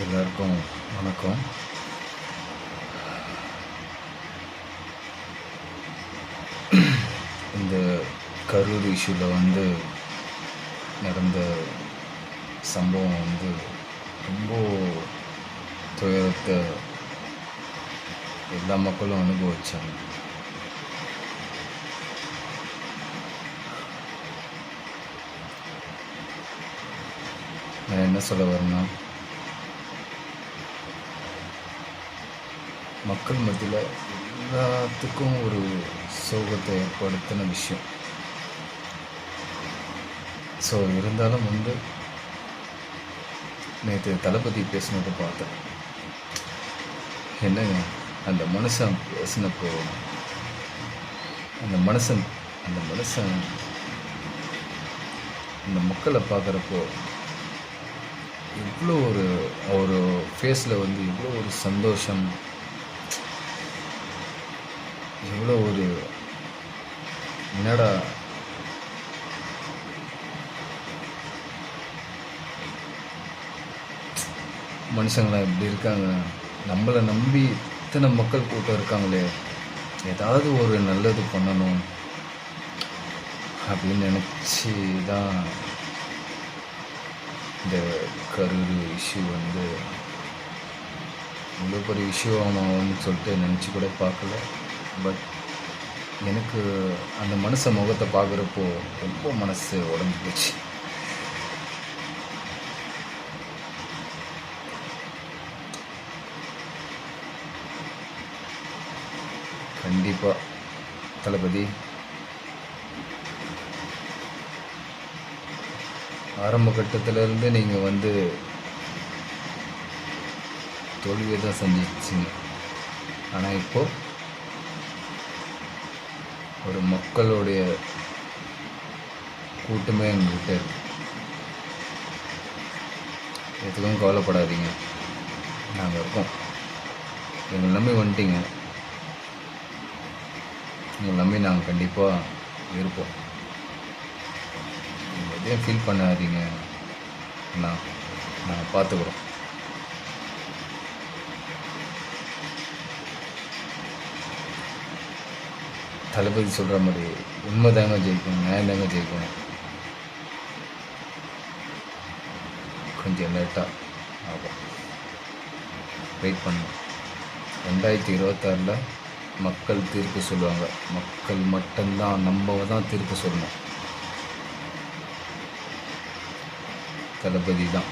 எல்லாருக்கும் வணக்கம். இந்த கரூர் இஷ்யூவில் நடந்த சம்பவம் ரொம்ப துயரத்தை எல்லா மக்களும் அனுபவிச்சாங்க. நான் என்ன சொல்ல வரேன்னா, மக்கள் மத்தியில் எல்லாத்துக்கும் ஒரு சோகத்தை ஏற்படுத்தின விஷயம். ஸோ இருந்தாலும் நேற்று தளபதி பேசினதை பார்த்தேன். என்னங்க, அந்த மனுஷன் பேசினப்போ அந்த மனுஷன் அந்த மக்களை பார்க்குறப்போ இவ்வளோ அவர் ஃபேஸில் இவ்வளோ ஒரு சந்தோஷம், எவ்வளோ என்னடா மனுஷங்களாம் இப்படி இருக்காங்க, நம்மளை நம்பி இத்தனை மக்கள் கூட்டம் இருக்காங்களே, ஏதாவது ஒரு நல்லது பண்ணணும் அப்படின்னு நினச்சி தான் இந்த கரூர் இஷ்யூ இவ்வளோ பெரிய இஷ்யூ ஆகும்னு சொல்லிட்டு நினச்சி கூட பார்க்கல. பட் எனக்கு அந்த மனுஷ முகத்தை பார்க்குறப்போ ரொம்ப மனசு உடம்பு போச்சு. கண்டிப்பாக தளபதி, ஆரம்ப கட்டத்திலேருந்து நீங்கள் தோல்வியை தான் செஞ்சிச்சிங்க. ஆனால் இப்போது ஒரு மக்களுடைய கூட்டமே எங்கள்கிட்ட இருக்கு. எதுக்கும் கவலைப்படாதீங்க, நாங்கள் இருக்கோம். எங்களை நம்பி வந்துட்டீங்க, உங்களை நம்பி நாங்கள் கண்டிப்பாக இருப்போம். நீங்கள் எதையும் ஃபீல் பண்ணாதீங்க, நாங்கள் பார்த்துக்குறோம். தளபதி சொல்கிற மாதிரி உண்மை தாங்க ஜெயிக்கணும், நியாயம் தாங்க ஜெயிக்கணும். கொஞ்சம் லேட்டாக ஆகும், வெயிட் பண்ணணும். 2026 மக்கள் தீர்ப்பு சொல்லுவாங்க. மக்கள் மட்டும்தான், நம்ம தான் தீர்ப்பு சொல்லணும். தளபதி தான்.